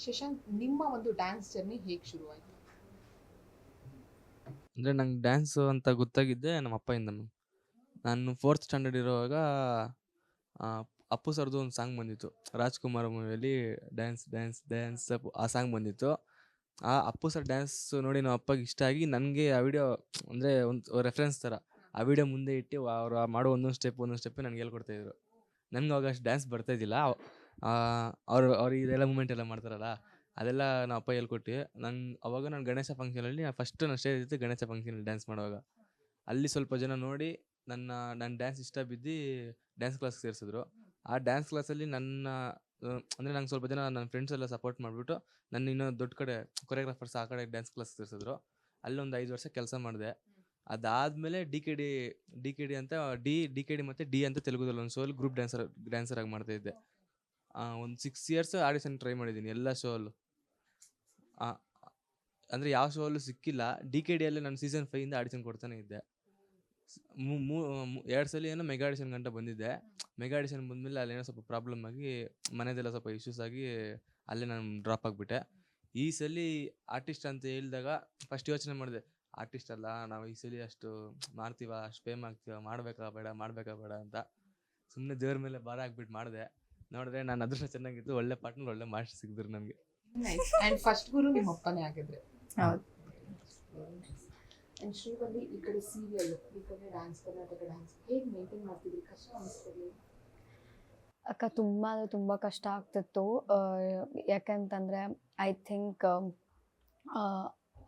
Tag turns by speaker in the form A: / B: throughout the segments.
A: ಶಶಾಂಕ್, ನಿಮ್ಮ ಒಂದು dance journey ಹೇಗೆ ಶುರುವಾಯಿತು?
B: ಅಂದರೆ ನಂಗೆ ಡ್ಯಾನ್ಸು ಅಂತ ಗೊತ್ತಾಗಿದ್ದೆ ನಮ್ಮ ಅಪ್ಪಯಿಂದನು. ನಾನು 4th ಸ್ಟ್ಯಾಂಡರ್ಡ್ ಇರುವಾಗ ಆ, ಅಪ್ಪು ಸರ್ದು ಒಂದು ಸಾಂಗ್ ಬಂದಿತ್ತು. ರಾಜ್‌ಕುಮಾರ್ ಮೂವಿಯಲ್ಲಿ ಡ್ಯಾನ್ಸ್ ಡ್ಯಾನ್ಸ್ ಡ್ಯಾನ್ಸ್ ಅಪ್ಪು ಆ ಸಾಂಗ್ ಬಂದಿತ್ತು. ಆ ಅಪ್ಪು ಸರ್ ಡ್ಯಾನ್ಸ್ ನೋಡಿ ನಮ್ಮ ಅಪ್ಪಗೆ ಇಷ್ಟ ಆಗಿ ನನಗೆ ಆ ವಿಡಿಯೋ ಅಂದರೆ ಒಂದು ರೆಫರೆನ್ಸ್ ಥರ ಆ ವಿಡಿಯೋ ಮುಂದೆ ಇಟ್ಟು ಅವ್ರು ಮಾಡೋ ಒಂದೊಂದು ಸ್ಟೆಪ್ ನನಗೆ ಹೇಳ್ಕೊಡ್ತಾಯಿದ್ರು. ನನಗೆ ಅವಾಗ ಅಷ್ಟು ಡ್ಯಾನ್ಸ್ ಬರ್ತಾಯಿದ್ದಿಲ್ಲ. ಅವ್ರು ಇದೆಲ್ಲ ಮೂಮೆಂಟ್ ಎಲ್ಲ ಮಾಡ್ತಾರಲ್ಲ, ಅದೆಲ್ಲ ನಮ್ಮ ಅಪ್ಪ ಹೇಳ್ಕೊಟ್ಟು ಅವಾಗ ನಾನು ಗಣೇಶ ಫಂಕ್ಷನಲ್ಲಿ ಫಸ್ಟ್ ನಾನು ಸ್ಟೇಜ್ ಇತ್ತು ಗಣೇಶ ಫಂಕ್ಷನಲ್ಲಿ ಡ್ಯಾನ್ಸ್ ಮಾಡುವಾಗ. ಅಲ್ಲಿ ಸ್ವಲ್ಪ ಜನ ನೋಡಿ ನನ್ನ ಡ್ಯಾನ್ಸ್ ಇಷ್ಟ ಬಿದ್ದು ಡ್ಯಾನ್ಸ್ ಕ್ಲಾಸ್ಗೆ ಸೇರಿಸಿದ್ರು. ಆ ಡ್ಯಾನ್ಸ್ ಕ್ಲಾಸಲ್ಲಿ ಅಂದರೆ ನಂಗೆ ಸ್ವಲ್ಪ ಜನ ನನ್ನ ಫ್ರೆಂಡ್ಸ್ ಎಲ್ಲ ಸಪೋರ್ಟ್ ಮಾಡಿಬಿಟ್ಟು ನನ್ನ ಇನ್ನೂ ದೊಡ್ಡ ಕಡೆ ಕೊರಿಯೋಗ್ರಾಫರ್ಸ್ ಆ ಕಡೆ ಡ್ಯಾನ್ಸ್ ಕ್ಲಾಸ್ಗೆ ಸೇರಿಸಿದ್ರು. ಅಲ್ಲೊಂದು 5 ವರ್ಷ ಕೆಲಸ ಮಾಡಿದೆ. ಅದಾದಮೇಲೆ ಡಿ ಕೆ ಡಿ ಅಂತ ಡಿ ಕೆ ಡಿ ಮತ್ತು ಡಿ ಅಂತ ತೆಲುಗುದಲ್ಲಿ ಒಂದು ಶೋಲ್ಲಿ ಗ್ರೂಪ್ ಡ್ಯಾನ್ಸರ್ ಆಗಿ ಮಾಡ್ತಾಯಿದ್ದೆ. ಒಂದು 6 ಇಯರ್ಸ್ ಆಡಿಷನ್ ಟ್ರೈ ಮಾಡಿದ್ದೀನಿ ಎಲ್ಲ ಶೋ ಅಲ್ಲೂ. ಅಂದರೆ ಯಾವ ಶೋ ಅಲ್ಲೂ ಸಿಕ್ಕಿಲ್ಲ. ಡಿ.ಕೆ.ಡಿಯಲ್ಲಿ ನಾನು ಸೀಸನ್ 5 ಇಂದ ಆಡಿಷನ್ ಕೊಡ್ತಾನೆ ಇದ್ದೆ. 2 ಸಲ ಏನೋ ಮೆಗಾ ಆಡಿಷನ್ ಗಂಟ ಬಂದಿದ್ದೆ. ಮೆಗಾ ಆಡಿಷನ್ ಬಂದಮೇಲೆ ಅಲ್ಲೇನೋ ಸ್ವಲ್ಪ ಪ್ರಾಬ್ಲಮ್ ಆಗಿ ಮನೆದೆಲ್ಲ ಸ್ವಲ್ಪ ಇಶ್ಯೂಸ್ ಆಗಿ ಅಲ್ಲೇ ನಾನು ಡ್ರಾಪ್ ಆಗಿಬಿಟ್ಟೆ. ಈ ಸಲ ಆರ್ಟಿಸ್ಟ್ ಅಂತ ಹೇಳಿದಾಗ ಫಸ್ಟ್ ಯೋಚನೆ ಮಾಡಿದೆ, ಆರ್ಟಿಸ್ಟ್ ಅಲ್ಲ ನಾವು ಈ ಸಲ ಅಷ್ಟು ಮಾಡ್ತೀವ, ಅಷ್ಟು ಫೇಮ್ ಆಗ್ತೀವ, ಮಾಡಬೇಕಾ ಬೇಡ ಅಂತ ಸುಮ್ಮನೆ ದೇವ್ರ ಮೇಲೆ ಭಾರ ಹಾಕ್ಬಿಟ್ಟು ಮಾಡಿದೆ. ನೋಡಿದ್ರೆ ನಾನು ಅದೃಷ್ಟ ಚೆನ್ನಾಗಿತ್ತು, ಒಳ್ಳೆ ಪಾರ್ಟ್ನರ್ ಒಳ್ಳೆ ಮಾಸ್ಟರ್ ಸಿಕ್ಕಿದ್ರು ನನಗೆ.
A: ನೈಸ್. ಅಂಡ್ ಫಸ್ಟ್ ಗುರು ನಿಮ್ಮ ಅಪ್ಪನೇ ಆಗಿದ್ರೆ.
C: ಹೌದು.
A: ಅಂಡ್ ಶ್ರೀವಲ್ಲಿ ಈ ಕಡೆ ಸೀರಿಯಲ್, ಈ ಕಡೆ ಡ್ಯಾನ್ಸ್, ಕರ್ನಾಟಕ ಡ್ಯಾನ್ಸ್ ಹೇಗೆ ಮೇಂಟೈನ್ ಮಾಡ್ತಿದ್ರಿ? ಕಷ್ಟ ಅನಿಸ್ತಿರ್ಲಿ?
C: ಅಕ್ಕ ತುಂಬ ಕಷ್ಟ ಆಗ್ತಿತ್ತು. ಯಾಕಂತಂದರೆ ಐ ಥಿಂಕ್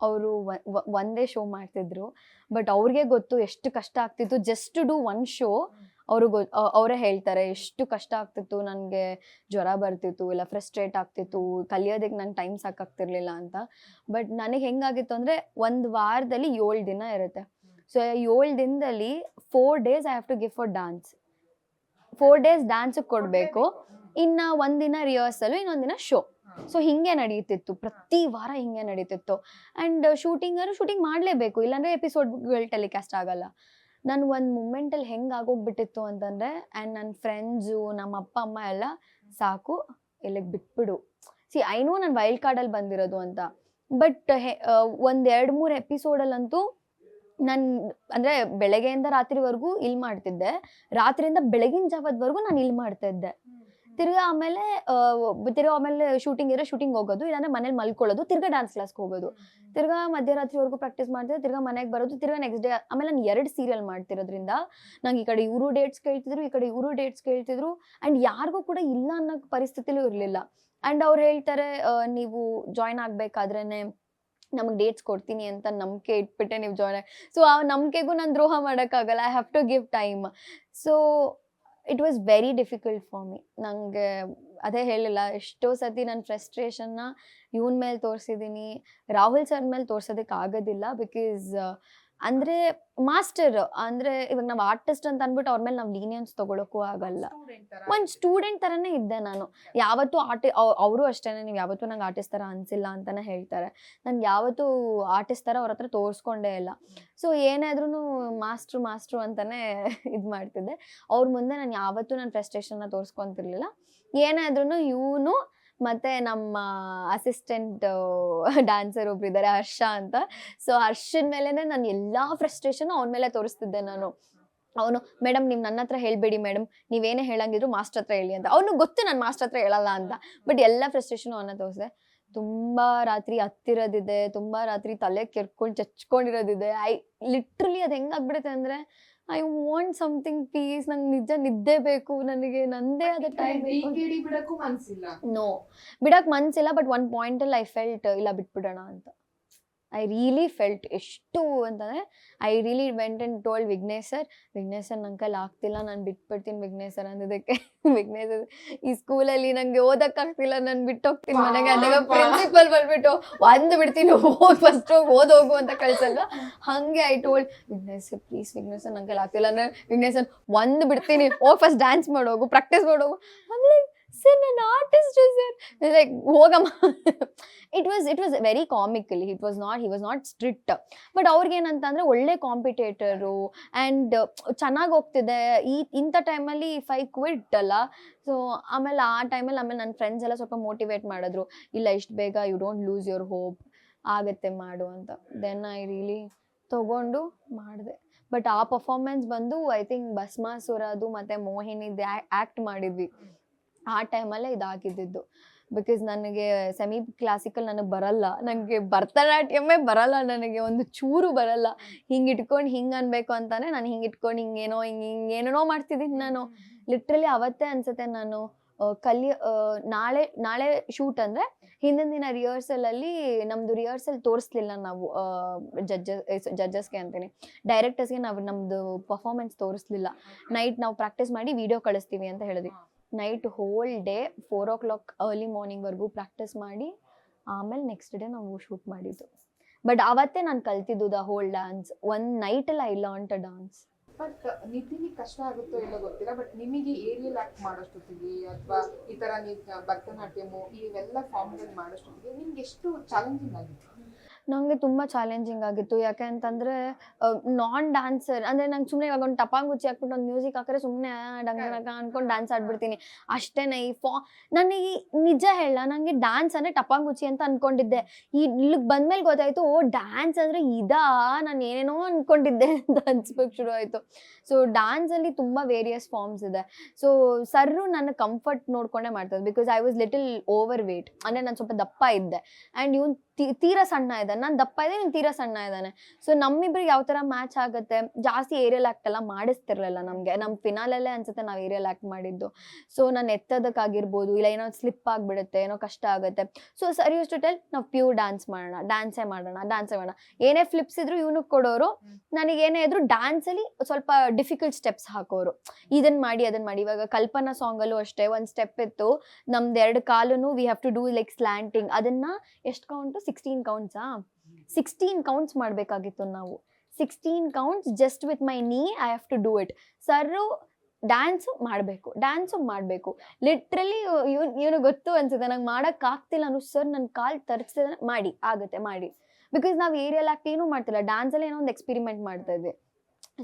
C: ಅವರು ಒಂದೇ ಶೋ ಮಾಡ್ತಿದ್ರು. ಬಟ್ ಅವ್ರಿಗೆ ಗೊತ್ತು ಎಷ್ಟು ಕಷ್ಟ ಆಗ್ತಿತ್ತು. Just to do one show ಅವರೇ ಹೇಳ್ತಾರೆ ಎಷ್ಟು ಕಷ್ಟ ಆಗ್ತಿತ್ತು. ನನಗೆ ಜ್ವರ ಬರ್ತಿತ್ತು, ಇಲ್ಲ ಫ್ರಸ್ಟ್ರೇಟ್ ಆಗ್ತಿತ್ತು, ಕಲಿಯೋದಕ್ಕೆ ನಂಗೆ ಟೈಮ್ ಸಾಕಾಗ್ತಿರ್ಲಿಲ್ಲ ಅಂತ. ಬಟ್ ನನಗೆ ಹೆಂಗಾಗಿತ್ತು ಅಂದರೆ, ಒಂದು ವಾರದಲ್ಲಿ 7 ದಿನ ಇರುತ್ತೆ. ಸೊ 7 ದಿನದಲ್ಲಿ 4 days I have to give for dance. 4 days ಡ್ಯಾನ್ಸಿಗೆ ಕೊಡಬೇಕು, ಇನ್ನು 1 ದಿನ ರಿಹರ್ಸಲು, ಇನ್ನೊಂದು ದಿನ ಶೋ. ಸೊ ಹಿಂಗೆ ನಡೀತಿತ್ತು, ಪ್ರತಿ ವಾರ ಹಿಂಗೆ ನಡೀತಿತ್ತು. ಆ್ಯಂಡ್ ಶೂಟಿಂಗ್ ಮಾಡಲೇಬೇಕು, ಇಲ್ಲಾಂದರೆ ಎಪಿಸೋಡ್ಗಳು ಟೆಲಿಕಾಸ್ಟ್ ಆಗಲ್ಲ. ನಾನು ಒಂದು ಮೂಮೆಂಟಲ್ಲಿ ಹೆಂಗೆ ಆಗೋಗ್ಬಿಟ್ಟಿತ್ತು ಅಂತಂದರೆ, ಆ್ಯಂಡ್ ನನ್ನ ಫ್ರೆಂಡ್ಸು, ನಮ್ಮ ಅಪ್ಪ ಅಮ್ಮ ಎಲ್ಲ ಸಾಕು ಇಲ್ಲಿಗೆ ಬಿಟ್ಬಿಡು. ಐ ನೋ ನಾನು ವೈಲ್ಡ್ ಕಾರ್ಡಲ್ಲಿ ಬಂದಿರೋದು ಅಂತ. ಬಟ್ ಒಂದು 2-3 ಎಪಿಸೋಡಲ್ಲಂತೂ ನಾನು ಅಂದರೆ ಬೆಳಗ್ಗೆಯಿಂದ ರಾತ್ರಿವರೆಗೂ ಇಲ್ಲಿ ಮಾಡ್ತಿದ್ದೆ, ರಾತ್ರಿಯಿಂದ ಬೆಳಗಿನ ಜಾವದವರೆಗೂ ನಾನು ಇಲ್ಲಿ ಮಾಡ್ತಾಯಿದ್ದೆ. ತಿರ್ಗಾ ಆಮೇಲೆ ಶೂಟಿಂಗ್ ಇರೋ ಶೂಟಿಂಗ್ ಹೋಗೋದು, ಇಲ್ಲಾಂದರೆ ಮನೇಲಿ ಮಲ್ಕೊಳ್ಳೋದು, ತಿರ್ಗಾ ಡ್ಯಾನ್ಸ್ ಕ್ಲಾಸ್ಗೆ ಹೋಗೋದು, ತಿರ್ಗಾ ಮಧ್ಯರಾತ್ರಿವರೆಗೂ ಪ್ರಾಕ್ಟೀಸ್ ಮಾಡ್ತಿದ್ದೆ, ತಿರ್ಗಾ ಮನೆಗೆ ಬರೋದು, ತಿರ್ಗಾ ನೆಕ್ಸ್ಟ್ ಡೇ. ಆಮೇಲೆ ನಾನು 2 ಸೀರಿಯಲ್ ಮಾಡ್ತಿರೋದ್ರಿಂದ ನಂಗೆ ಈ ಕಡೆ ಇವರು ಡೇಟ್ಸ್ ಕೇಳ್ತಿದ್ರು, ಈ ಕಡೆ ಇವರು ಡೇಟ್ಸ್ ಕೇಳ್ತಿದ್ರು. ಆ್ಯಂಡ್ ಯಾರಿಗೂ ಕೂಡ ಇಲ್ಲ ಅನ್ನೋ ಪರಿಸ್ಥಿತಿಲೂ ಇರಲಿಲ್ಲ. ಆ್ಯಂಡ್ ಅವ್ರು ಹೇಳ್ತಾರೆ, ನೀವು ಜಾಯ್ನ್ ಆಗಬೇಕಾದ್ರೇ ನಮಗೆ ಡೇಟ್ಸ್ ಕೊಡ್ತೀನಿ ಅಂತ ನಂಬಿಕೆ ಇಟ್ಬಿಟ್ಟೆ ನೀವು ಜಾಯ್ನ್. ಸೊ ಆ ನಂಬಿಕೆಗೂ ನಾನು ದ್ರೋಹ ಮಾಡೋಕ್ಕಾಗಲ್ಲ. I have to give time. So it was very difficult for me. ನನಗೆ ಅದೇ ಹೇಳಿಲ್ಲ, ಎಷ್ಟೋ ಸತಿ ನನ್ನ ಫ್ರಸ್ಟ್ರೇಷನ್ನ ಇವನ ಮೇಲೆ ತೋರಿಸಿದ್ದೀನಿ, ರಾಹುಲ್ ಸರ್ ಮೇಲೆ ತೋರ್ಸೋದಕ್ಕೆ ಆಗೋದಿಲ್ಲ. ಬಿಕಾಸ್ ಅಂದರೆ ಮಾಸ್ಟರ್ ಅಂದರೆ ಇವಾಗ ನಾವು ಆರ್ಟಿಸ್ಟ್ ಅಂತ ಅಂದ್ಬಿಟ್ಟು ಅವ್ರ ಮೇಲೆ ನಾವು ಲೀನಿಯನ್ಸ್ ತೊಗೊಳಕ್ಕೂ ಆಗಲ್ಲ. ಒಂದು ಸ್ಟೂಡೆಂಟ್ ಥರನೇ ಇದ್ದೆ ನಾನು ಯಾವತ್ತೂ. ಅವರು ಅಷ್ಟೇ, ನೀವು ಯಾವತ್ತೂ ನಂಗೆ ಆರ್ಟಿಸ್ಟ್ ಥರ ಅನಿಸಿಲ್ಲ ಅಂತಲೇ ಹೇಳ್ತಾರೆ. ನಾನು ಯಾವತ್ತೂ ಆರ್ಟಿಸ್ಟ್ ಥರ ಅವ್ರ ಹತ್ರ ತೋರಿಸ್ಕೊಂಡೇ ಇಲ್ಲ. ಸೊ ಏನಾದ್ರೂ ಮಾಸ್ಟ್ರು ಅಂತಲೇ ಇದು ಮಾಡ್ತಿದ್ದೆ. ಅವ್ರ ಮುಂದೆ ನಾನು ಯಾವತ್ತೂ ನನ್ನ ಫ್ರಸ್ಟ್ರೇಷನ್ನ ತೋರಿಸ್ಕೊತಿರ್ಲಿಲ್ಲ. ಏನಾದ್ರೂ ಇವನು ಮತ್ತು ನಮ್ಮ ಅಸಿಸ್ಟೆಂಟ್ ಡ್ಯಾನ್ಸರ್ ಒಬ್ರು ಇದ್ದಾರೆ, ಹರ್ಷ ಅಂತ. ಸೊ ಹರ್ಷನ ಮೇಲೇ ನಾನು ಎಲ್ಲ ಫ್ರಸ್ಟ್ರೇಷನ್ನು ಅವನ ಮೇಲೆ ತೋರಿಸ್ತಿದ್ದೆ ನಾನು. ಅವನು, ಮೇಡಮ್ ನೀವು ನನ್ನ ಹತ್ರ ಹೇಳಬೇಡಿ ಮೇಡಮ್, ನೀವೇನೇ ಹೇಳಂಗಿದ್ರು ಮಾಸ್ಟರ್ ಹತ್ರ ಹೇಳಿ ಅಂತ. ಅವನು ಗೊತ್ತು ನಾನು ಮಾಸ್ಟರ್ ಹತ್ರ ಹೇಳಲ್ಲ ಅಂತ. ಬಟ್ ಎಲ್ಲ ಫ್ರಸ್ಟ್ರೇಷನು ಅವನ್ನ ತೋರಿಸಿದೆ. ತುಂಬ ರಾತ್ರಿ ಹತ್ತಿರೋದಿದೆ, ತುಂಬ ರಾತ್ರಿ ತಲೆ ಕೆರ್ಕೊಂಡು ಚಚ್ಕೊಂಡಿರೋದಿದೆ. ಲಿಟ್ರಲಿ ಅದು ಹೆಂಗಾಗ್ಬಿಡುತ್ತೆ ಅಂದರೆ, ಐ ವಾಂಟ್ ಸಮಥಿಂಗ್ ಪೀಸ್. ನಂಗೆ ನಿಜ ನಿದ್ದೆ ಬೇಕು, ನನಗೆ ನಂದೇ ಆದ ಟೈಮ್ ಬೇಕು.
A: ಬಿಡಕ್ಕೂ ಮನಸ್ಸಿಲ್ಲ.
C: ನೋ, ಬಿಡಕ್ಕೆ ಮನಸ್ಸಿಲ್ಲ. ಬಟ್ ಒಂದು ಪಾಯಿಂಟಲ್ಲಿ ಐ ಫೆಲ್ಟ್, ಇಲ್ಲ ಬಿಟ್ಬಿಡೋಣ ಅಂತ. I really felt. ಎಷ್ಟು ಅಂತಂದರೆ I really went and told Vignesh sir, ನಂಗೆ ಕೈಲಿ ಆಗ್ತಿಲ್ಲ, ನಾನು ಬಿಟ್ಬಿಡ್ತೀನಿ ವಿಘ್ನೇಶ್ ಸರ್ ಅಂದಿದ್ದಕ್ಕೆ. ವಿಘ್ನೇಶ್ ಈ ಸ್ಕೂಲಲ್ಲಿ ನನಗೆ ಓದೋಕ್ಕಾಗ್ತಿಲ್ಲ, ನಾನು ಬಿಟ್ಟೋಗ್ತೀನಿ ಮನೆಗೆ ಅಂದಾಗ ಪ್ರಿನ್ಸಿಪಲ್ ಬಂದ್ಬಿಟ್ಟು ಒಂದು ಬಿಡ್ತೀನಿ, ಫಸ್ಟ್ ಓದೋಗು ಅಂತ ಕಳ್ಸಲ್ಲ. ಹಾಗೆ I told Vignesh sir, please Vignesh sir ನಂಗೆ ಕೈಲಿ ಆಗ್ತಿಲ್ಲ ಅಂದರೆ, ವಿಘ್ನೇಶ್ ಸರ್ ಒಂದು ಬಿಡ್ತೀನಿ, ಫಸ್ಟ್ ಡ್ಯಾನ್ಸ್ ಮಾಡೋಗು, ಪ್ರಾಕ್ಟೀಸ್ ಮಾಡೋಗು. ಅಂದರೆ ಸರ್ ನಾನು ಆರ್ಟಿಸ್ಟ್ ಸರ್, ಲೈಕ್ ಹೋಗಮ್ಮ. It was very comical. He was not strict. But ಅವ್ರಿಗೇನಂತಂದರೆ ಒಳ್ಳೆ ಕಾಂಪಿಟೇಟರು ಆ್ಯಂಡ್ ಚೆನ್ನಾಗಿ ಹೋಗ್ತಿದೆ. ಇಂಥ ಟೈಮಲ್ಲಿ ಇಫ್ ಐ ಕ್ವಿಟ್ ಅಲ್ಲ, ಸೊ ಆಮೇಲೆ ಆ ಟೈಮಲ್ಲಿ ನನ್ನ ಫ್ರೆಂಡ್ಸ್ ಎಲ್ಲ ಸ್ವಲ್ಪ ಮೋಟಿವೇಟ್ ಮಾಡಿದ್ರು, ಇಲ್ಲ ಇಷ್ಟು ಬೇಗ you don't lose your hope, ಆಗುತ್ತೆ ಮಾಡು ಅಂತ. ದೆನ್ ಐ ರಿಯಲಿ ತೊಗೊಂಡು ಮಾಡಿದೆ. ಬಟ್ ಆ ಪರ್ಫಾರ್ಮೆನ್ಸ್ ಬಂದು ಐ ಥಿಂಕ್ ಭಸ್ಮಾಸುರದು ಮತ್ತು ಮೋಹಿನಿದು ಆ್ಯಕ್ಟ್ ಮಾಡಿದ್ವಿ. ಆ ಟೈಮಲ್ಲೇ ಇದಾಗಿದ್ದು. ಬಿಕಾಸ್ ನನಗೆ ಸೆಮಿ ಕ್ಲಾಸಿಕಲ್ ನನಗೆ ಬರಲ್ಲ, ನನಗೆ ಭರತನಾಟ್ಯಮೇ ಬರಲ್ಲ, ನನಗೆ ಒಂದು ಚೂರು ಬರಲ್ಲ. ಹಿಂಗೆ ಇಟ್ಕೊಂಡು ಹಿಂಗೆ ಅನ್ಬೇಕು ಅಂತಾನೆ ನಾನು ಹಿಂಗೆ ಇಟ್ಕೊಂಡು ಹಿಂಗೇನೋ ಮಾಡ್ತಿದ್ದೀನಿ ನಾನು. ಲಿಟ್ರಲಿ ಅವತ್ತೇ ಅನ್ಸುತ್ತೆ ನಾನು ನಾಳೆ ಶೂಟ್ ಅಂದರೆ ಹಿಂದಿನ ದಿನ ರಿಹರ್ಸಲಲ್ಲಿ ನಮ್ಮದು ರಿಹರ್ಸಲ್ ತೋರಿಸ್ಲಿಲ್ಲ ನಾವು ಜಡ್ಜಸ್ಗೆ ಅಂತೀನಿ, ಡೈರೆಕ್ಟರ್ಸ್ಗೆ ನಾವು ನಮ್ಮದು ಪರ್ಫಾರ್ಮೆನ್ಸ್ ತೋರಿಸ್ಲಿಲ್ಲ. ನೈಟ್ ನಾವು ಪ್ರಾಕ್ಟೀಸ್ ಮಾಡಿ ವಿಡಿಯೋ ಕಳಿಸ್ತೀವಿ ಅಂತ ಹೇಳಿದ್ವಿ. Night whole day 4 o'clock early ಮಾರ್ನಿಂಗ್ವರೆಗೂ ಪ್ರಾಕ್ಟೀಸ್ ಮಾಡಿ ಆಮೇಲೆ ನೆಕ್ಸ್ಟ್ ಡೇ ನಾವು ಶೂಟ್ ಮಾಡಿದ್ದು. ಬಟ್ ಅವತ್ತೇ ನಾನು ಕಲ್ತಿದ್ದು ದ ಹೋಲ್ ಡ್ಯಾನ್ಸ್. ಒಂದು ನೈಟಲ್ಲಿ I learn to dance.
A: But ನಿತಿನಿಗೆ ಕಷ್ಟ ಆಗುತ್ತೋ ಇಲ್ಲ ಗೊತ್ತಿಲ್ಲ, ಬಟ್ ನಿಮಗೆ ಏರಿಯಲ್ ಆಕ್ಟ್ ಮಾಡೋಷ್ಟೊತ್ತಿಗೆ ಅಥವಾ ಈ ಥರ ನೀವು ಭರತನಾಟ್ಯಮು ಇವೆಲ್ಲ ಫಾರ್ಮ್ಗಳು ಮಾಡೋಷ್ಟೊತ್ತಿಗೆ ನಿಮ್ಗೆ ಎಷ್ಟು ಚಾಲೆಂಜಿಂಗ್ ಆಗಿತ್ತು?
C: ನನಗೆ ತುಂಬ ಚಾಲೆಂಜಿಂಗ್ ಆಗಿತ್ತು. ಯಾಕೆ ಅಂತಂದರೆ ನಾನ್ ಡ್ಯಾನ್ಸರ್ ಅಂದರೆ ನಂಗೆ ಸುಮ್ಮನೆ ಇವಾಗ ಒಂದು ಟಪಾಂಗುಚ್ಚಿ ಹಾಕ್ಬಿಟ್ಟು ಒಂದು ಮ್ಯೂಸಿಕ್ ಹಾಕಿದ್ರೆ ಸುಮ್ಮನೆ ಡಂಗ ಅಂದ್ಕೊಂಡು ಡ್ಯಾನ್ಸ್ ಆಡ್ಬಿಡ್ತೀನಿ ಅಷ್ಟೇ. ನನಗೆ ನಿಜ ಹೇಳ, ನನಗೆ ಡ್ಯಾನ್ಸ್ ಅಂದರೆ ಟಪಾಂಗುಚ್ಚಿ ಅಂತ ಅಂದ್ಕೊಂಡಿದ್ದೆ. ಇಲ್ಲಿಗೆ ಬಂದಮೇಲೆ ಗೊತ್ತಾಯಿತು, ಓ ಡ್ಯಾನ್ಸ್ ಅಂದರೆ ಇದಾ, ನಾನು ಏನೇನೋ ಅಂದ್ಕೊಂಡಿದ್ದೆ ಅಂತ ಅನ್ಸ್ಬೇಕು ಶುರು ಆಯಿತು. ಸೊ ಡ್ಯಾನ್ಸಲ್ಲಿ ತುಂಬ ವೇರಿಯಸ್ ಫಾರ್ಮ್ಸ್ ಇದೆ. ಸೊ ಸರ್ರು ನನ್ನ ಕಂಫರ್ಟ್ ನೋಡ್ಕೊಂಡೇ ಮಾಡ್ತಾರೆ. Because I was little over wait, ಅಂದರೆ ನಾನು ಸ್ವಲ್ಪ ದಪ್ಪ ಇದ್ದೆ ಆ್ಯಂಡ್ ಇವನು ತೀರಾ ಸಣ್ಣ ಇದ್ದಾನೆ, ನಾನು ದಪ್ಪ ಇದ್ದೆ, ನೀನು ತೀರಾ ಸಣ್ಣ ಇದ್ದಾನೆ. ಸೊ ನಮ್ಮಿಬ್ರಿಗೆ ಯಾವ ಥರ ಮ್ಯಾಚ್ ಆಗುತ್ತೆ. ಜಾಸ್ತಿ ಏರಿಯಲ್ ಆ್ಯಕ್ಟ್ ಎಲ್ಲ ಮಾಡಿಸ್ತಿರ್ಲಿಲ್ಲ ನಮಗೆ. ನಮ್ಮ ಫಿನಾಲಲ್ಲೇ ಅನ್ಸುತ್ತೆ ನಾವು ಏರಿಯಲ್ ಆ್ಯಕ್ಟ್ ಮಾಡಿದ್ದು. ಸೊ ನಾನು ಎತ್ತೋದಕ್ಕಾಗಿರ್ಬೋದು, ಇಲ್ಲ ಏನೋ ಸ್ಲಿಪ್ ಆಗಿಬಿಡುತ್ತೆ, ಏನೋ ಕಷ್ಟ ಆಗುತ್ತೆ. So sir used to tell, ನಾವು ಪ್ಯೂರ್ ಡ್ಯಾನ್ಸ್ ಮಾಡೋಣ, ಡ್ಯಾನ್ಸೇ ಮಾಡೋಣ. ಏನೇ ಫ್ಲಿಪ್ಸ್ ಇದ್ರು ಇವನಿಗೆ ಕೊಡೋರು, ನನಗೇನೇ ಇದ್ರು ಡ್ಯಾನ್ಸಲ್ಲಿ ಸ್ವಲ್ಪ ಡಿಫಿಕಲ್ಟ್ ಸ್ಟೆಪ್ಸ್ ಹಾಕೋರು. ಇದನ್ನು ಮಾಡಿ ಅದನ್ನು ಮಾಡಿ. ಇವಾಗ ಕಲ್ಪನಾ ಸಾಂಗಲ್ಲೂ ಅಷ್ಟೇ ಒಂದು ಸ್ಟೆಪ್ ಇತ್ತು, ನಮ್ದು 2 ಕಾಲೂ we have to do like slanting. ಅದನ್ನು ಎಷ್ಟು ಕೌಂಟು 16 ಕೌಂಟ್ಸಾ 16 ಕೌಂಟ್ಸ್ ಮಾಡಬೇಕಾಗಿತ್ತು ನಾವು. 16 counts just with my knee I have to do it. Sir dance ಮಾಡಬೇಕು ಲಿಟ್ರಲಿ. ಇವನು ಗೊತ್ತು ಅನ್ಸುತ್ತೆ ನಂಗೆ ಮಾಡೋಕ್ಕಾಗ್ತಿಲ್ಲ ಅನ್ನೋ, ಸರ್ ನನ್ನ ಕಾಲು ತರಿಸಿದ್ರೆ ಮಾಡಿ. ಬಿಕಾಸ್ ನಾವು ಏರಿಯಲ್ ಆ್ಯಕ್ಟ್ ಏನೂ ಮಾಡ್ತಿಲ್ಲ, ಡ್ಯಾನ್ಸಲ್ಲಿ ಏನೋ ಒಂದು ಎಕ್ಸ್ಪೆರಿಮೆಂಟ್ ಮಾಡ್ತಾ ಇದ್ವಿ.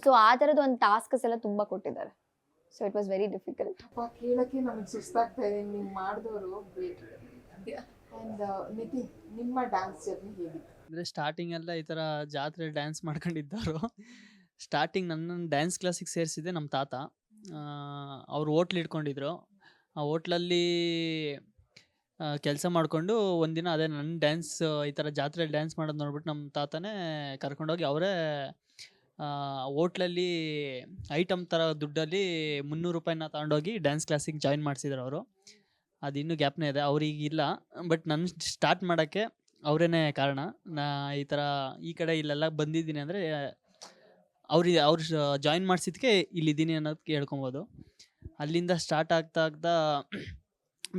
C: ಸೊ ಆ ಥರದ್ದು ಒಂದು ಟಾಸ್ಕಸ್ ಎಲ್ಲ ತುಂಬ ಕೊಟ್ಟಿದ್ದಾರೆ. So it was very difficult.
A: ಕೇಳೋಕ್ಕೆ ನಮಗೆ ಸುಸ್ತಾಗ್ತಾ ಇದೆ, ನೀವು ಮಾಡಿದವರು ಗ್ರೇಟ್. ಆ್ಯಂಡ್ ನಿತಿನ್, ನಿಮ್ಮ ಡ್ಯಾನ್ಸ್ ಜರ್ನಿ ಹೇಗಿತ್ತು?
D: ಅಂದರೆ ಸ್ಟಾರ್ಟಿಂಗೆಲ್ಲ ಈ ಥರ ಜಾತ್ರೆ ಡ್ಯಾನ್ಸ್ ಮಾಡ್ಕೊಂಡಿದ್ದವರು. ಸ್ಟಾರ್ಟಿಂಗ್ ನನ್ನ ಡ್ಯಾನ್ಸ್ ಕ್ಲಾಸಿಗೆ ಸೇರಿಸಿದೆ ನಮ್ಮ ತಾತ. ಅವ್ರು ಹೋಟ್ಲ್ ಇಟ್ಕೊಂಡಿದ್ರು. ಆ ಹೋಟ್ಲಲ್ಲಿ ಕೆಲಸ ಮಾಡಿಕೊಂಡು ಒಂದಿನ ಅದೇ ನನ್ನ ಡ್ಯಾನ್ಸ್ ಈ ಥರ ಜಾತ್ರೆಯಲ್ಲಿ ಡ್ಯಾನ್ಸ್ ಮಾಡೋದು ನೋಡ್ಬಿಟ್ಟು ನಮ್ಮ ತಾತನೇ ಕರ್ಕೊಂಡೋಗಿ ಅವರೇ ಹೋಟ್ಲಲ್ಲಿ ಐಟಮ್ ಥರ ದುಡ್ಡಲ್ಲಿ 300 ರೂಪಾಯಿನ ತಗೊಂಡೋಗಿ ಡ್ಯಾನ್ಸ್ ಕ್ಲಾಸಿಗೆ ಜಾಯಿನ್ ಮಾಡಿಸಿದ್ರು ಅವರು. ಅದು ಇನ್ನೂ ಗ್ಯಾಪ್ನೇ ಇದೆ, ಅವ್ರಿಗಿಲ್ಲ. ಬಟ್ ನನ್ನ ಸ್ಟಾರ್ಟ್ ಮಾಡೋಕ್ಕೆ ಅವರೇನೇ ಕಾರಣ. ಈ ಥರ ಈ ಕಡೆ ಇಲ್ಲೆಲ್ಲ ಬಂದಿದ್ದೀನಿ ಅಂದರೆ ಅವ್ರು ಜಾಯಿನ್ ಮಾಡಿಸಿದ್ಕೆ ಇಲ್ಲಿದ್ದೀನಿ ಅನ್ನೋದಕ್ಕೆ ಹೇಳ್ಕೊಬೋದು. ಅಲ್ಲಿಂದ ಸ್ಟಾರ್ಟ್ ಆಗ್ತಾ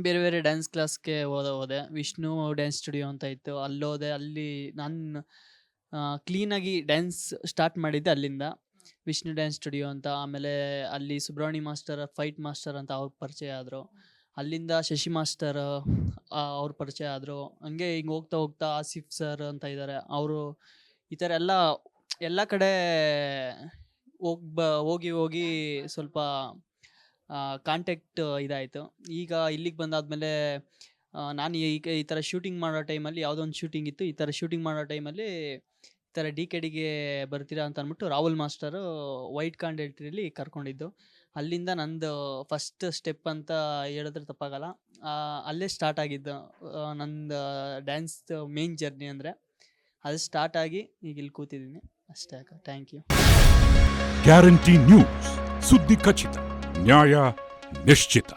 D: ಬೇರೆ ಬೇರೆ ಡ್ಯಾನ್ಸ್ ಕ್ಲಾಸ್ಗೆ ಹೋದೆ. ವಿಷ್ಣು ಡ್ಯಾನ್ಸ್ ಸ್ಟುಡಿಯೋ ಅಂತ ಇತ್ತು, ಅಲ್ಲೋದೆ. ಅಲ್ಲಿ ನಾನು ಕ್ಲೀನಾಗಿ ಡ್ಯಾನ್ಸ್ ಸ್ಟಾರ್ಟ್ ಮಾಡಿದ್ದೆ ಅಲ್ಲಿಂದ, ವಿಷ್ಣು ಡ್ಯಾನ್ಸ್ ಸ್ಟುಡಿಯೋ ಅಂತ. ಆಮೇಲೆ ಅಲ್ಲಿ ಸುಬ್ರಹ್ಮಣ್ಯ ಮಾಸ್ಟರ್, ಫೈಟ್ ಮಾಸ್ಟರ್ ಅಂತ ಅವ್ರ ಪರಿಚಯ ಆದರು. ಅಲ್ಲಿಂದ ಶಶಿ ಮಾಸ್ಟರ್ ಅವ್ರ ಪರಿಚಯ ಆದರು. ಹಂಗೆ ಹಿಂಗೆ ಹೋಗ್ತಾ ಆಸಿಫ್ ಸರ್ ಅಂತ ಇದ್ದಾರೆ, ಅವರು ಈ ಥರ ಎಲ್ಲ ಕಡೆ ಹೋಗಿ ಸ್ವಲ್ಪ ಕಾಂಟ್ಯಾಕ್ಟ್ ಇದಾಯಿತು. ಈಗ ಇಲ್ಲಿಗೆ ಬಂದಾದಮೇಲೆ ನಾನು ಈಗ ಈ ಥರ ಶೂಟಿಂಗ್ ಮಾಡೋ ಟೈಮಲ್ಲಿ, ಯಾವುದೋ ಒಂದು ಶೂಟಿಂಗ್ ಇತ್ತು, ಈ ಥರ ಶೂಟಿಂಗ್ ಮಾಡೋ ಟೈಮಲ್ಲಿ ಈ ಥರ DKDಗೆ ಬರ್ತೀರಾ ಅಂತ ಅಂದ್ಬಿಟ್ಟು ರಾಹುಲ್ ಮಾಸ್ಟರು ವೈಟ್ ಕಾಂಡೆಟ್ರಿಯಲ್ಲಿ ಕರ್ಕೊಂಡಿದ್ದು. ಅಲ್ಲಿಂದ ನಂದು ಫಸ್ಟ್ ಸ್ಟೆಪ್ ಅಂತ ಹೇಳಿದ್ರೆ ತಪ್ಪಾಗಲ್ಲ, ಅಲ್ಲೇ ಸ್ಟಾರ್ಟ್ ಆಗಿದ್ದು ನಂದು ಡ್ಯಾನ್ಸ್ ಮೇನ್ ಜರ್ನಿ. ಅಂದರೆ ಅದು ಸ್ಟಾರ್ಟ್ ಆಗಿ ಈಗ ಇಲ್ಲಿ ಕೂತಿದ್ದೀನಿ ಅಷ್ಟೇ ಅಕ್ಕ. Thank you.
E: ಗ್ಯಾರಂಟಿ ನ್ಯೂಸ್, ಸುದ್ದಿ ಖಚಿತ, ನ್ಯಾಯ ನಿಶ್ಚಿತ.